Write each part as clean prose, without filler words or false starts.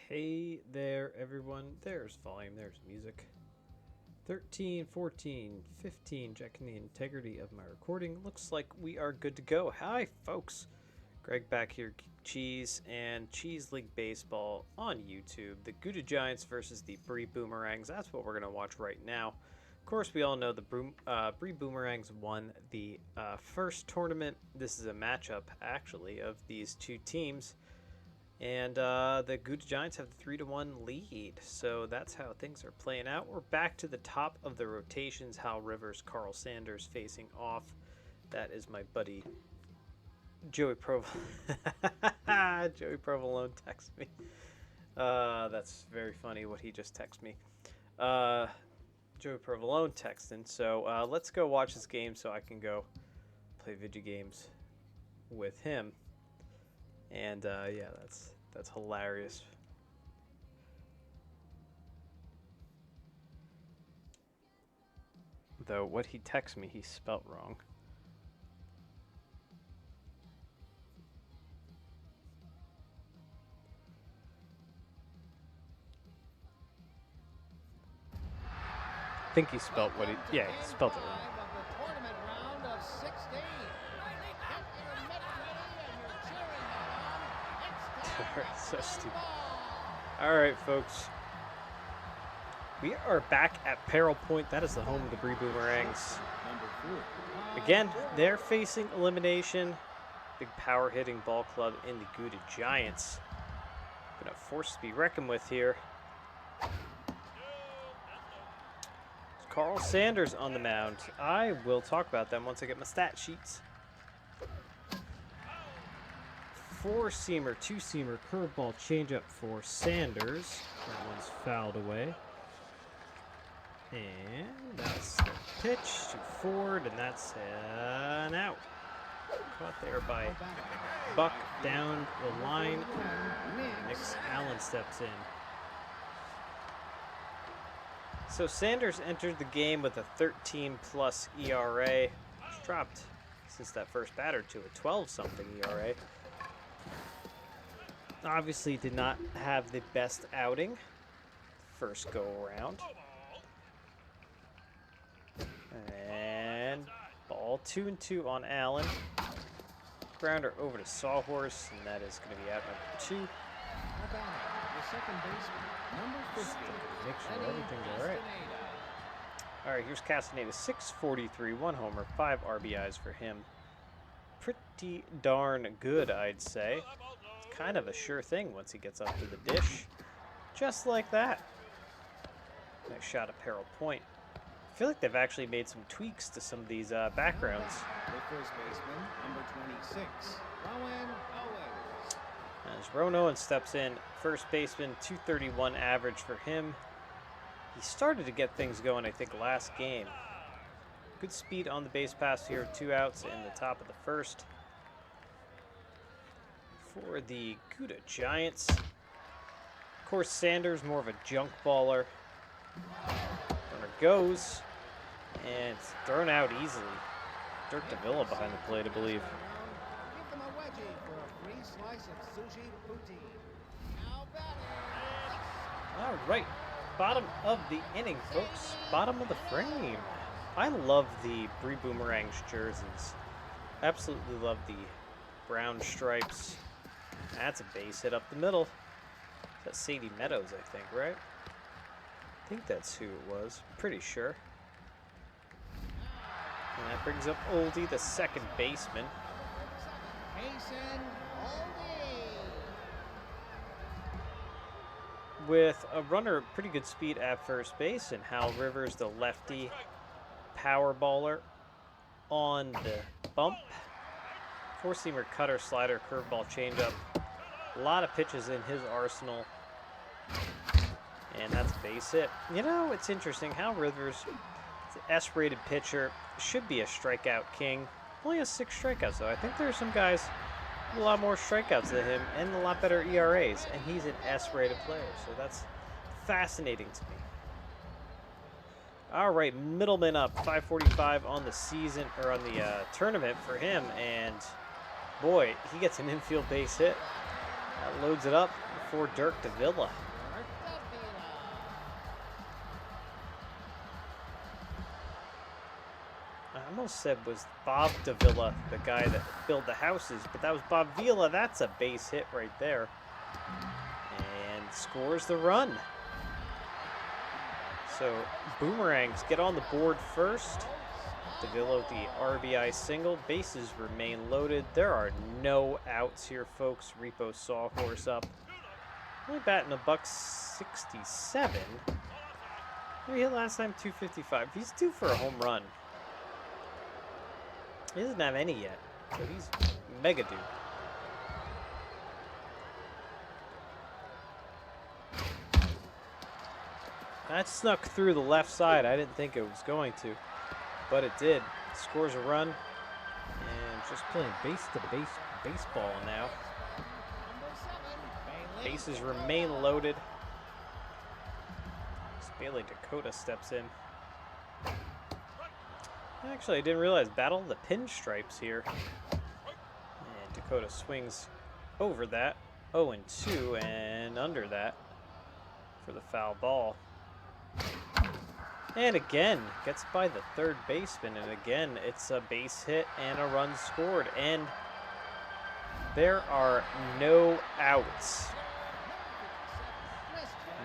Hey there, everyone. There's volume, there's music. 13, 14, 15, checking the integrity of my recording. Looks like we are good to go. Hi, folks. Greg back here, Cheese and Cheese League Baseball on YouTube. The Gouda Giants versus the Brie Boomerangs. That's what we're going to watch right now. Of course, we all know the Brie Boomerangs won the first tournament. This is a matchup, actually, of these two teams. And the Gouda Giants have the 3-1 lead. So that's how things are playing out. We're back to the top of the rotations. Hal Rivers, Carl Sanders facing off. That is my buddy Joey Joey Provolone texted me. That's very funny what he just texted me. Joey Provolone texting. So let's go watch this game so I can go play video games with him. And yeah, that's hilarious. Though what he texted me, he spelt wrong. I think he spelled what he spelled it wrong. So stupid. Alright, folks. We are back at Peril Point. That is the home of the Brie Boomerangs. Again, they're facing elimination. Big power hitting ball club in the Gouda Giants. Been a force to be reckoned with here. Carl Sanders on the mound. I will talk about them once I get my stat sheets. Four-seamer, two-seamer, curveball, changeup for Sanders. That one's fouled away. And that's the pitch to Ford, and that's an out. Caught there by Buck down the line. Nick Allen steps in. So Sanders entered the game with a 13+ ERA. It's dropped since that first batter to a 12-something ERA. Obviously did not have the best outing first go around. And ball 2-2 on Allen. Grounder over to Sawhorse, and that is going to be out number 2. Make sure everything's all right. All right, here's Castaneda, 643, 1 homer, 5 RBIs for him. Pretty darn good, I'd say. It's kind of a sure thing once he gets up to the dish. Just like that. Nice shot at Peril Point. I feel like they've actually made some tweaks to some of these backgrounds. The first baseman, number 26, Rowan Owens. As Rowan Owens steps in, first baseman, 231 average for him. He started to get things going, I think, last game. Good speed on the base pass here, 2 outs in the top of the first. For the Gouda Giants. Of course, Sanders, more of a junk baller. Runner goes, and it's thrown out easily. Dirk Davila behind the plate, I believe. Give them a wedgie for a free slice of sushi poutine. Now batting. All right, bottom of the inning, folks. Bottom of the frame. I love the Brie Boomerangs jerseys. Absolutely love the brown stripes. That's a base hit up the middle. That's Sadie Meadows, I think, right? I think that's who it was. Pretty sure. And that brings up Oldie, the second baseman. Mason Oldie. With a runner of pretty good speed at first base, and Hal Rivers, the lefty power baller, on the bump. Four-seamer, cutter, slider, curveball, changeup. A lot of pitches in his arsenal. And that's a base hit. You know, it's interesting. Hal Rivers, it's an S-rated pitcher, should be a strikeout king. Only has 6 strikeouts, though. I think there are some guys with a lot more strikeouts than him and a lot better ERAs, and he's an S-rated player, so that's fascinating to me. All right, Middleman up, 545 on the season, or on the tournament for him, and boy, he gets an infield base hit. That loads it up for Dirk Davila. I almost said was Bob Davila, the guy that built the houses, but that was Bob Vila. That's a base hit right there. And scores the run. So Boomerangs get on the board first. Davila with the RBI single. Bases remain loaded. There are no outs here, folks. Repo Sawhorse up. Only batting a $167. He hit last time 255. He's due for a home run. He doesn't have any yet, so he's mega due. That snuck through the left side. I didn't think it was going to, but it did. Scores a run, and just playing base-to-base baseball now. Bases remain loaded. Bailey Dakota steps in. Actually, I didn't realize Battle of the Pinstripes here. And Dakota swings over that. 0-2 and under that for the foul ball. And again, gets by the third baseman. And again, it's a base hit and a run scored. And there are no outs.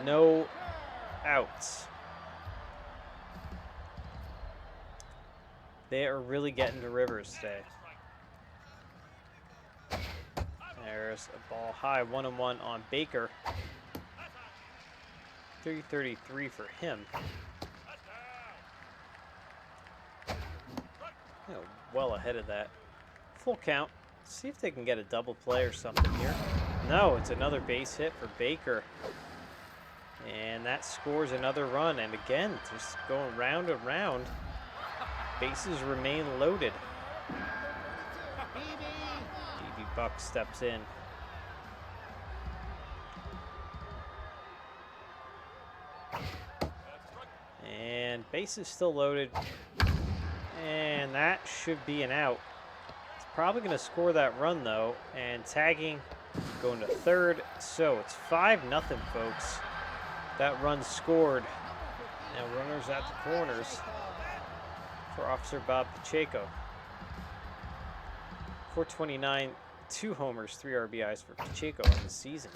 No outs. They are really getting to Rivers today. There's a ball high, 1-1 on Baker. 333 for him. You know, well ahead of that. Full count. See if they can get a double play or something here. No, it's another base hit for Baker. And that scores another run. And again, just going round and round. Bases remain loaded. BB Buck steps in. And bases still loaded. And that should be an out. It's probably going to score that run, though. And tagging, going to third. So it's 5-0, folks. That run scored. Now runners at the corners for Officer Bob Pacheco. 429, 2 homers, 3 RBIs for Pacheco in the season.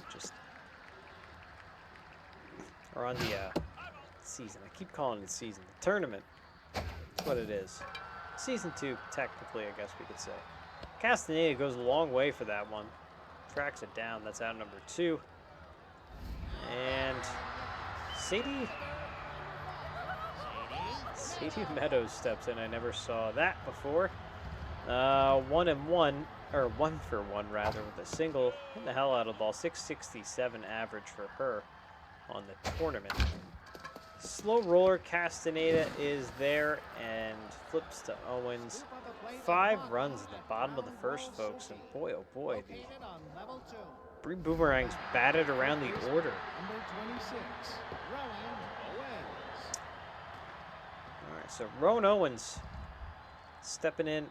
Or on the season. I keep calling it season. The tournament. That's what it is. Season 2, technically, I guess we could say. Castaneda goes a long way for that one. Tracks it down. That's out number 2. And Sadie Meadows steps in. I never saw that before. 1-1, or 1-for-1 rather, with a single. Hit the hell out of the ball. 667 average for her on the tournament. Slow roller Castaneda is there and flips to Owens. 5 runs at the bottom of the first, folks, and boy, oh boy, the Brie Boomerangs batted around the order. All right, so Rowan Owens stepping in,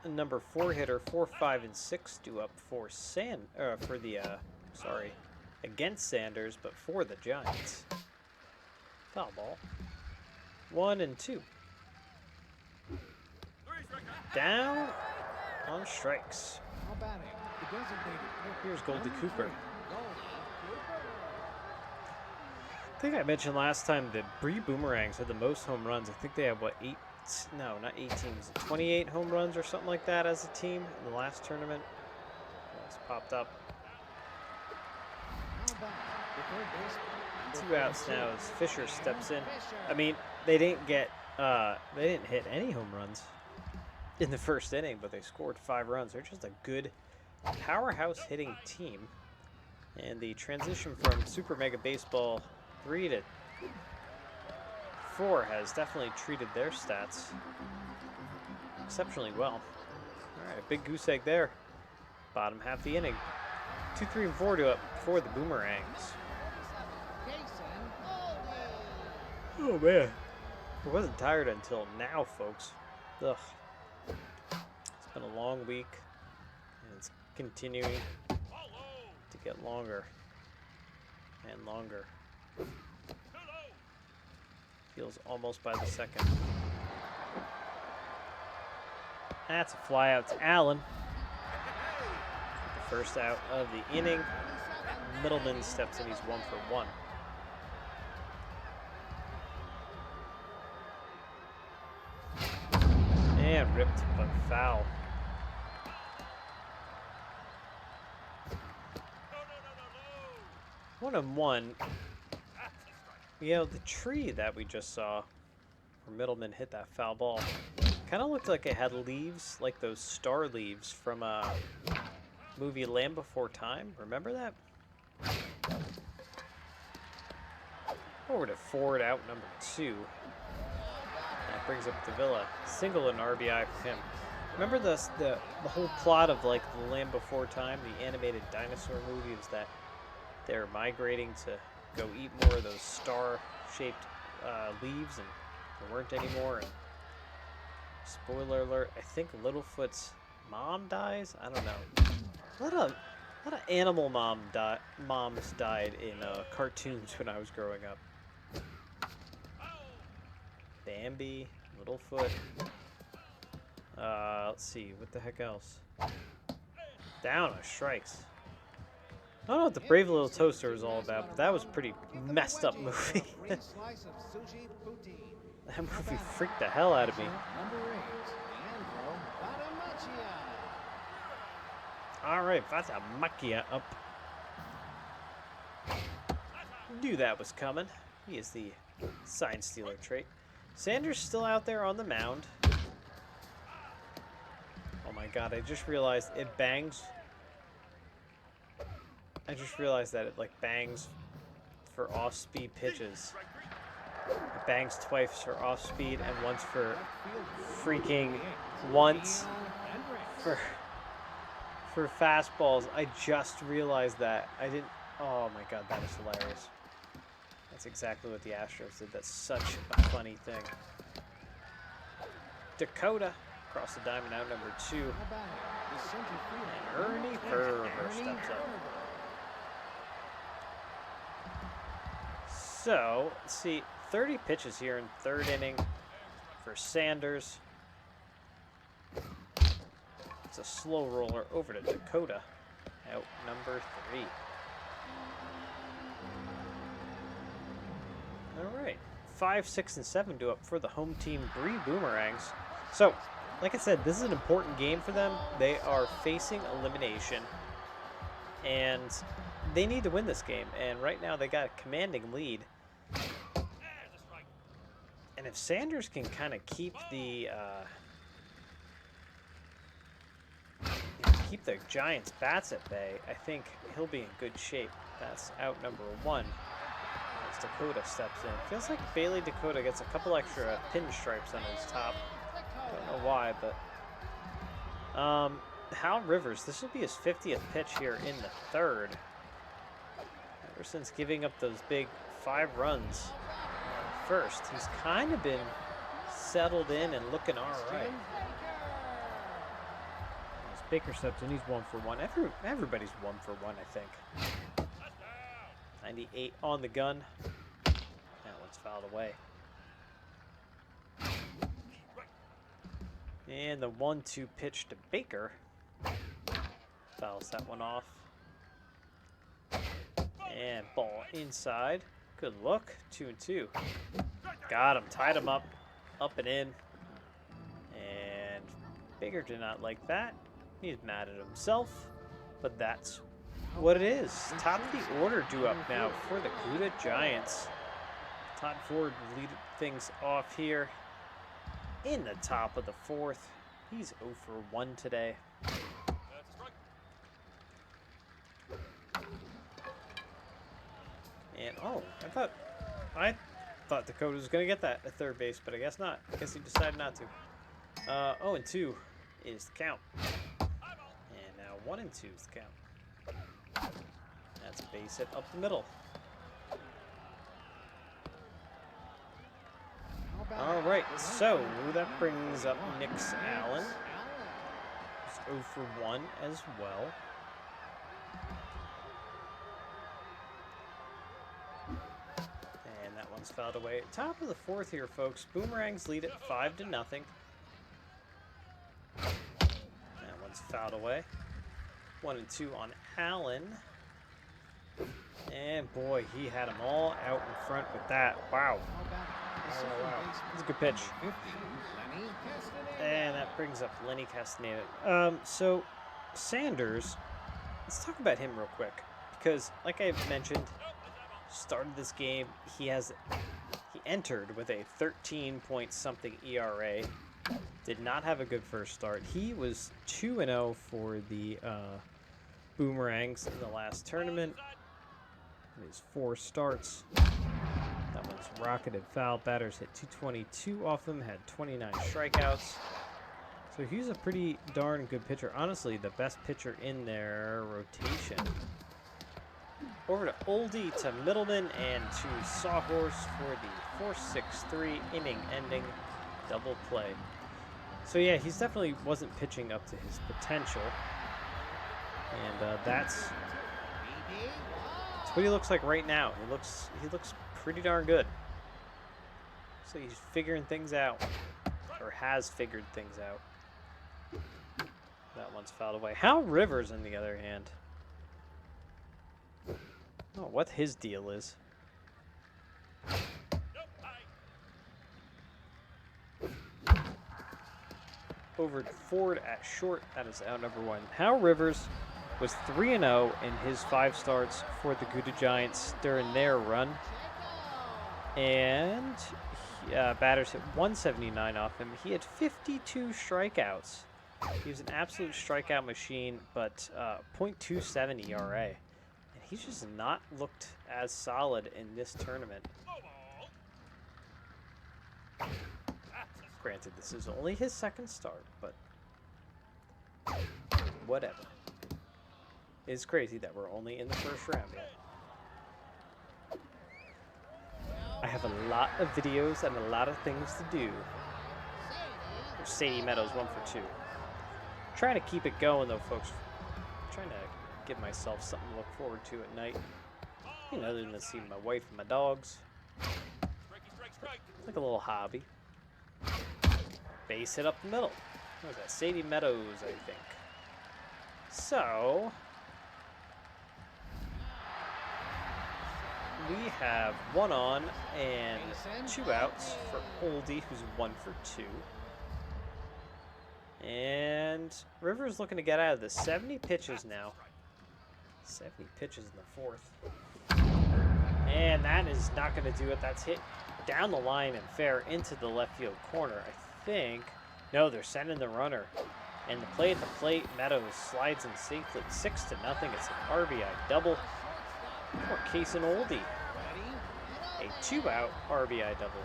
number 4 hitter, 4, 5, and 6 due up for against Sanders, but for the Giants. Foul ball. 1-2. Down on strikes. Here's Goldie Cooper. I think I mentioned last time that Brie Boomerangs had the most home runs. I think they have, 28 home runs or something like that as a team in the last tournament. It's popped up. 2 outs now as Fisher steps in. I mean, they didn't hit any home runs in the first inning, but they scored 5 runs. They're just a good powerhouse hitting team. And the transition from Super Mega Baseball 3 to 4 has definitely treated their stats exceptionally well. All right, big goose egg there. Bottom half the inning. 2, 3, and 4 to up for the Boomerangs. Oh man, I wasn't tired until now, folks. Ugh. It's been a long week, and it's continuing. to get longer and longer. Feels almost by the second. That's a fly out to Allen. The first out of the inning. Middleman steps in, he's 1 for 1. And ripped, but foul. One and one. You know, the tree that we just saw, where Middleman hit that foul ball, kind of looked like it had leaves, like those star leaves from a movie Land Before Time. Remember that? Over to forward out number 2. That brings up Davila. Single and RBI for him. Remember the whole plot of like the Land Before Time, the animated dinosaur movie, was that they're migrating to go eat more of those star-shaped leaves, and there weren't anymore. And spoiler alert: I think Littlefoot's mom dies. I don't know. A lot of animal moms died in cartoons when I was growing up. Bambi, Littlefoot. Let's see, what the heck else? Down on strikes. I don't know what the Brave Little Toaster was all about, but that was a pretty messed up movie. That movie freaked the hell out of me. All right, Vata Makia up. Knew that was coming. He is the sign stealer trait. Sanders still out there on the mound. Oh my god, I just realized it bangs. I just realized that it like bangs for off-speed pitches. It bangs twice for off-speed and once for for fastballs. I just realized that. I didn't. Oh my god, that is hilarious. That's exactly what the Astros did. That's such a funny thing. Dakota across the diamond out number 2. And Ernie Ferber steps up. So, let's see, 30 pitches here in third inning for Sanders. It's a slow roller over to Dakota, out number 3. All right, 5, 6, and 7 do up for the home team, Brie Boomerangs. So, like I said, this is an important game for them. They are facing elimination, and they need to win this game. And right now, they got a commanding lead. And if Sanders can kind of keep the Giants' bats at bay, I think he'll be in good shape. That's out number 1. As Dakota steps in. Feels like Bailey Dakota gets a couple extra pinstripes on his top. Don't know why, but Hal Rivers, this would be his 50th pitch here in the third. Ever since giving up those big 5 runs first, he's kind of been settled in and looking all right. As Baker steps in, he's 1 for 1. Everybody's 1 for 1, I think. 98 on the gun. That one's fouled away. And the 1-2 pitch to Baker. Fouls that one off. And ball inside. Good look. 2-2. Got him. Tied him up. Up and in. And Baker did not like that. He's mad at himself. But that's what it is. Top of the order due up now for the Gouda Giants. Todd Ford lead things off here in the top of the 4th. He's 0 for 1 today. And I thought Dakota was going to get that at third base, but I guess not. I guess he decided not to. 0-2 is the count. And now 1-2 is the count. That's a base hit up the middle. All right, so that brings up Nix Allen. He's 0 for 1 as well. one's fouled away. Top of the fourth here, folks. Boomerangs lead it 5-0. That one's fouled away. 1 and 2 on Allen. And boy, he had them all out in front with that. Wow. Wow. That's a good pitch. And that brings up Lenny Castaneda. So, Sanders, let's talk about him real quick. Because, like I mentioned, started this game, he entered with a 13-point-something ERA. Did not have a good first start. He was 2-0 for the Boomerangs in the last tournament. His 4 starts. That one's rocketed foul. Batters hit 222 off him, had 29 strikeouts. So he's a pretty darn good pitcher. Honestly, the best pitcher in their rotation. Over to Oldie, to Middleman, and to Sawhorse for the 4-6-3 inning-ending double play. So yeah, he's definitely wasn't pitching up to his potential. And that's what he looks like right now. He looks pretty darn good. So he's figuring things out, or has figured things out. That one's fouled away. Hal Rivers, on the other hand, I don't know what his deal is. Over to Ford at short. That is out number 1. Hal Rivers was 3-0 in his 5 starts for the Gouda Giants during their run. And batters hit 179 off him. He had 52 strikeouts. He was an absolute strikeout machine, but .27 ERA. And he's just not looked as solid in this tournament. Granted, this is only his 2nd start, but whatever. It's crazy that we're only in the 1st round yet. I have a lot of videos and a lot of things to do. There's Sadie Meadows, 1 for 2. Trying to keep it going though, folks. Trying to give myself something to look forward to at night. You know, other than seeing my wife and my dogs. Like a little hobby. Base hit up the middle. What was that? Sadie Meadows, I think. So we have 1 on and 2 outs for Oldie, who's 1 for 2. And Rivers looking to get out of this. 70 pitches now. 70 pitches in the 4th. And that is not going to do it. That's hit down the line and fair into the left field corner. I think. No, they're sending the runner. And the play at the plate, Meadows slides in safely. 6-0. It's an RBI double for Case and Oldie. A 2-out RBI double.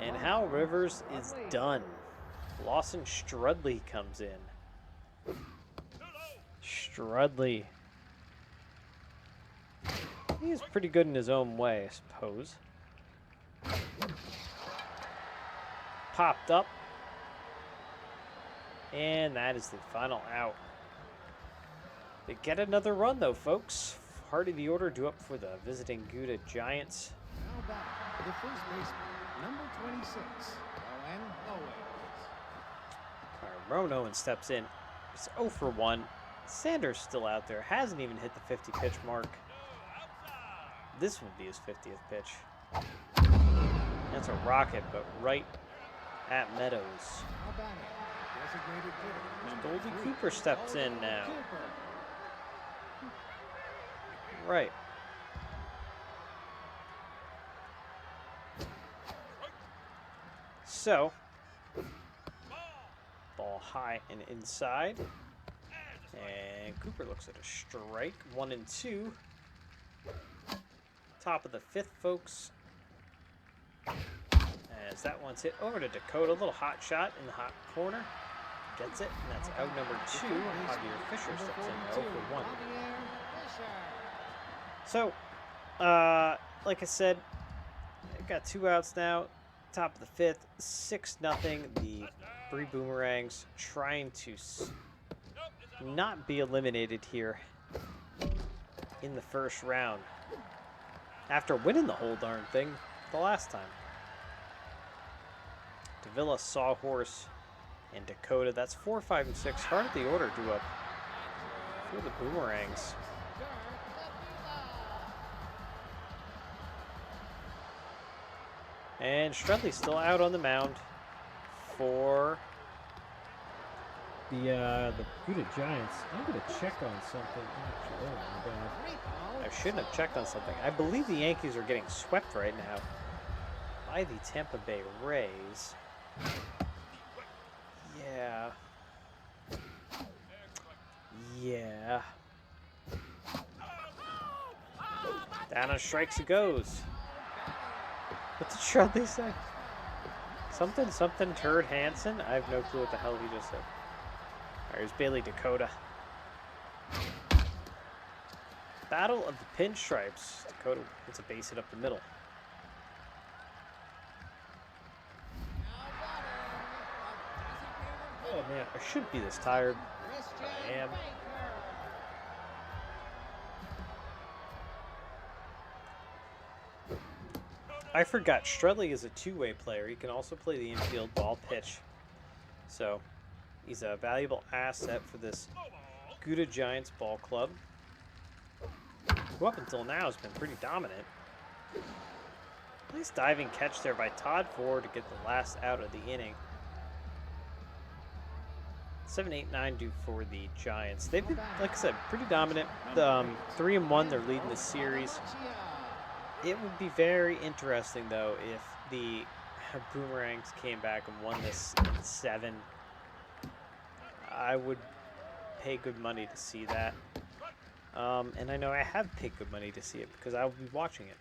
And Hal Rivers is done. Lawson Strudley comes in. Strudley. He's pretty good in his own way, I suppose. Popped up. And that is the final out. They get another run, though, folks. Heart of the order due up for the visiting Gouda Giants. Now back to the first baseman, number 26, Rowan Owens. All right, Rowan Owens steps in. It's 0 for 1. Sanders still out there. Hasn't even hit the 50-pitch mark. This would be his 50th pitch. That's a rocket, but right at Meadows. Goldie Cooper steps in now. Right. So, ball high and inside. And Cooper looks at a strike. 1 and 2. Top of the 5th, folks. As that one's hit over to Dakota. A little hot shot in the hot corner. Gets it, and that's out number 2. Javier Fisher steps in 0 for 1. So, like I said, I've got 2 outs now. Top of the 5th, 6-0. The Brie Boomerangs trying to not be eliminated here in the 1st round. After winning the whole darn thing the last time. Davila, Sawhorse, and Dakota. That's 4, 5, and 6. Heart of the order drew up for the Boomerangs. And Strudley still out on the mound for the Gouda Giants. I'm going to check on something. Actually, oh my God. I shouldn't have checked on something. I believe the Yankees are getting swept right now by the Tampa Bay Rays. Yeah. Yeah. Down on strikes it goes. What did Strudley say? Something Turd Hansen? I have no clue what the hell he just said. Alright, here's Bailey Dakota. Battle of the Pinstripes. Dakota gets a base hit up the middle. Oh man, I shouldn't be this tired. I am. I forgot, Strudley is a two-way player. He can also play the infield ball pitch. So, he's a valuable asset for this Gouda Giants ball club, who up until now has been pretty dominant. Nice diving catch there by Todd Ford to get the last out of the inning. 7-8-9 due for the Giants. They've been, like I said, pretty dominant. 3-1, they're leading the series. It would be very interesting, though, if the Boomerangs came back and won this in 7. I would pay good money to see that. And I know I have paid good money to see it because I will be watching it.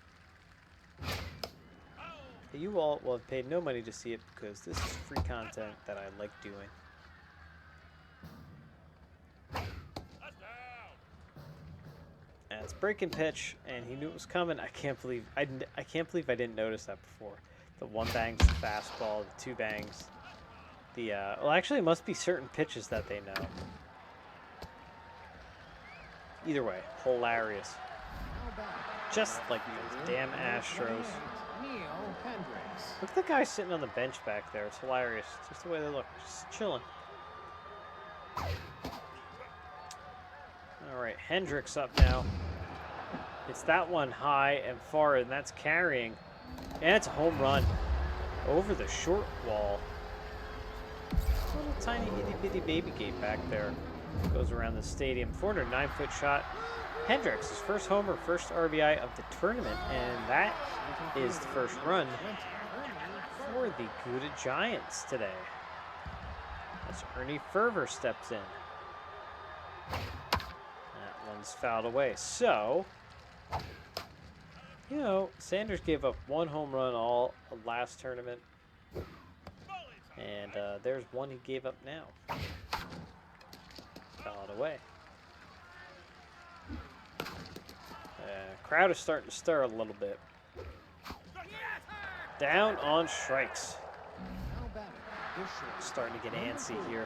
You all will have paid no money to see it because this is free content that I like doing. And it's breaking pitch, and he knew it was coming. I can't believe I didn't notice that before. The one bang's the fastball, the two bangs. The well, actually, it must be certain pitches that they know. Either way, hilarious. Just like those damn Astros. Look at the guy sitting on the bench back there. It's hilarious. Just the way they look, just chilling. All right, Hendricks up now. It's that one high and far, and that's carrying. And it's a home run over the short wall. Little tiny itty-bitty baby gate back there. Goes around the stadium. 409-foot shot. Hendricks, his first homer, first RBI of the tournament, and that is the first run for the Gouda Giants today. As Ernie Fervor steps in. That one's fouled away. So, you know, Sanders gave up one home run all last tournament. And there's one he gave up now. Fouled away. Crowd is starting to stir a little bit. Down on strikes. Starting to get antsy here.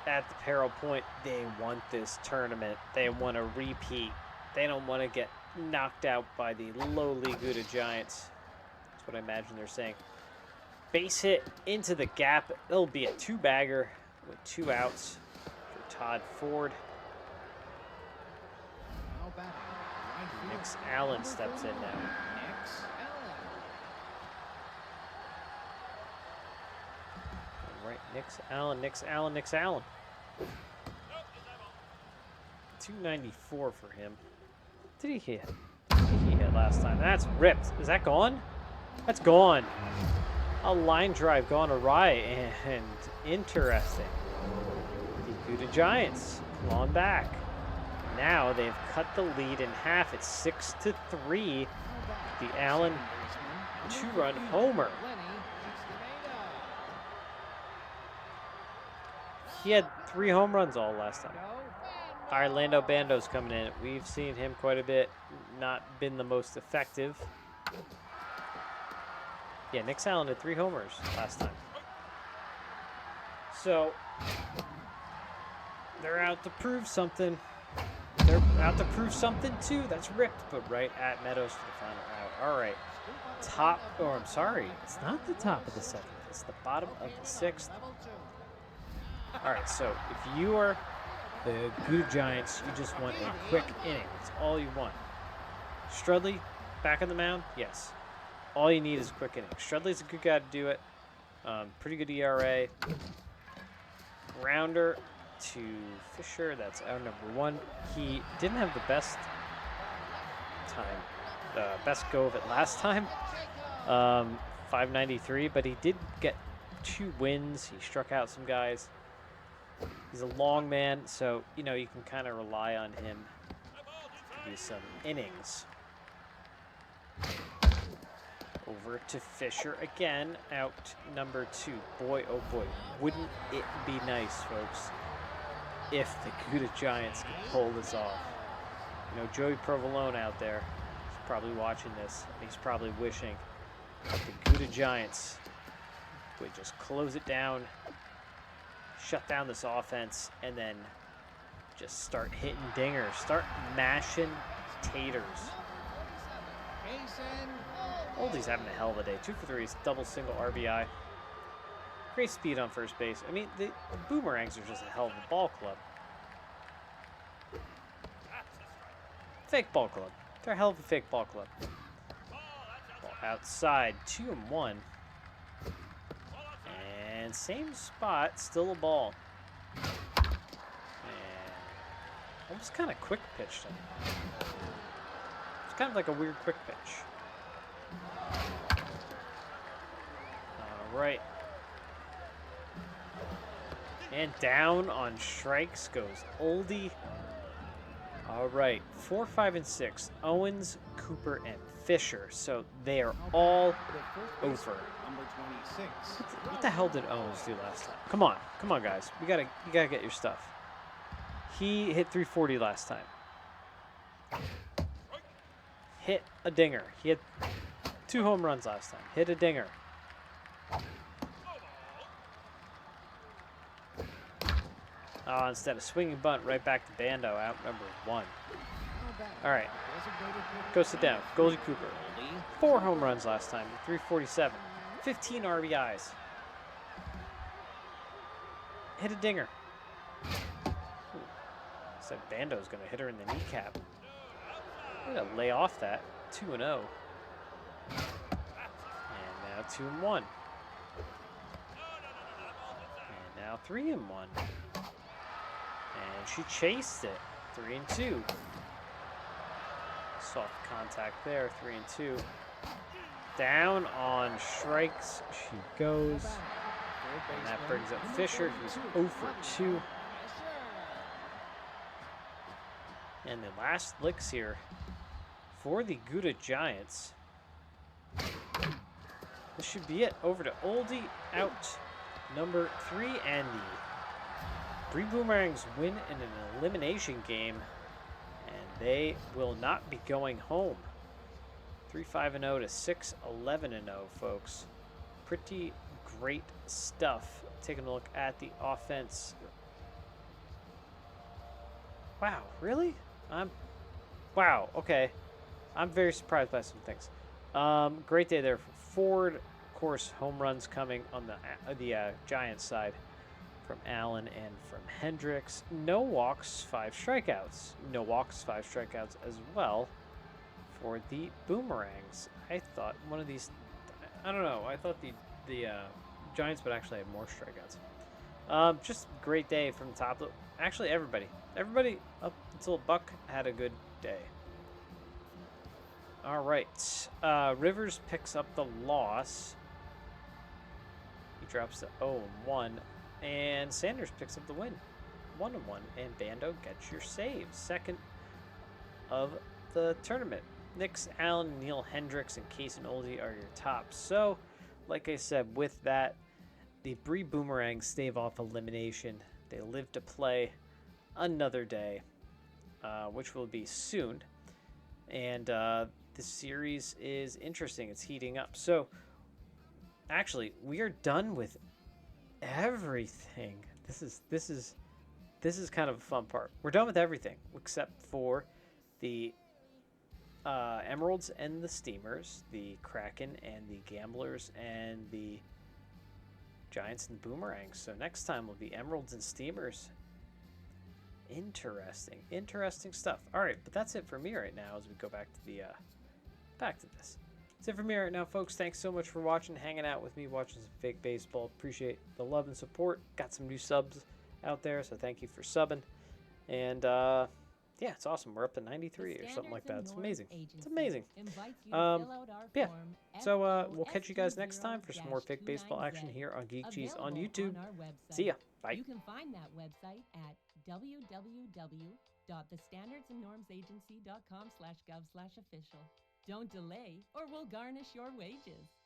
At the peril point, they want this tournament. They want to repeat. They don't want to get knocked out by the lowly Gouda Giants. That's what I imagine they're saying. Base hit into the gap. It'll be a two-bagger with 2 outs for Todd Ford. Nix Allen steps in now. Right, Nix Allen. 294 for him. Did he hit? He hit last time. That's ripped. Is that gone? That's gone. A line drive gone awry, and interesting. The Gouda Giants clawing back. Now they've cut the lead in half. It's 6-3. The Allen 2-run homer. He had 3 home runs all last time. All right, Lando Bando's coming in. We've seen him quite a bit. Not been the most effective. Yeah, Nix Allen had 3 homers last time. So, they're out to prove something. they're out to prove something too. That's ripped, but right at Meadows for the final out. All right. Top, or I'm sorry, it's not the top of the 7th. It's the bottom of the 6th. All right, so if you are the Gouda Giants, you just want a quick inning. That's all you want. Strudley, back on the mound? Yes. All you need is a quick inning. Strudley's a good guy to do it. Pretty good ERA. Grounder to Fisher. That's our number 1. He didn't have the best time, best go of it last time. 593, but he did get 2 wins. He struck out some guys. He's a long man, so, you know, you can kind of rely on him to give you some innings. Over to Fisher again, out number 2. Boy, oh boy, wouldn't it be nice, folks, if the Gouda Giants could pull this off. You know, Joey Provolone out there is probably watching this, and he's probably wishing that the Gouda Giants would just close it down, shut down this offense, and then just start hitting dingers, start mashing taters. Oldie's having a hell of a day. 2 for 3, double single RBI. Great speed on first base. I mean, the Boomerangs are just a hell of a ball club. Fake ball club. They're a hell of a fake ball club. Ball outside, 2-1. And same spot, still a ball. And almost kind of quick pitched him. It's kind of like a weird quick pitch. All right. And down on strikes goes Oldie. All right, 4, 5, and 6. Owens, Cooper, and Fisher. So they are all over. What the hell did Owens do last time? Come on, guys. You gotta get your stuff. He hit 340 last time. Hit a dinger. He had 2 home runs last time. Hit a dinger. Instead of swinging bunt, right back to Bando, out number 1. All right, go sit down. Goldie Cooper, 4 home runs last time, 347, 15 RBIs. Hit a dinger. Said Bando's gonna hit her in the kneecap. I'm gonna lay off that. 2-0. And now 2-1. And now 3-1. And she chased it. 3-2. Soft contact there. 3-2. Down on strikes she goes. And that brings up Fisher, who's 0 for 2. And the last licks here for the Gouda Giants. This should be it. Over to Oldie, out number 3, and the Brie Boomerangs win in an elimination game, and they will not be going home. 3-5-0 to 6-11-0, folks. Pretty great stuff. Taking a look at the offense. Wow, really? Wow, okay. I'm very surprised by some things. Great day there for Ford. Of course, home runs coming on the Giants side from Allen and from Hendricks. No walks, 5 strikeouts. No walks, 5 strikeouts as well for the Boomerangs. I thought one of these, I don't know, I thought the Giants would actually have more strikeouts. Just a great day from the top. Actually, everybody up until Buck had a good day. All right, Rivers picks up the loss. He drops to 0-1, and Sanders picks up the win, 1-1, and Bando gets your save, second of the tournament. Nix, Allen, Neil Hendricks, and Case and Oldie are your tops. So, like I said, with that, the Brie Boomerangs stave off elimination. They live to play another day, which will be soon. And this series is interesting. It's heating up. So, actually, we are done with everything. This is this is kind of a fun part. We're done with everything except for the Emeralds and the Steamers, the Kraken and the Gamblers, and the Giants and the Boomerangs. So next time will be Emeralds and Steamers. Interesting stuff. All right, but that's it for me right now as we go back to the back to this. That's it for me right now, folks. Thanks so much for watching, hanging out with me, watching some fake baseball. Appreciate the love and support. Got some new subs out there, so thank you for subbing. And yeah, it's awesome. We're up to 93 or something like that. It's amazing. It's amazing. Yeah. So we'll catch you guys next time for some more fake baseball action here on Geek Cheese on YouTube. See ya. Bye. You can find that website at www.thestandardsandnormsagency.com/gov/official. Don't delay or we'll garnish your wages.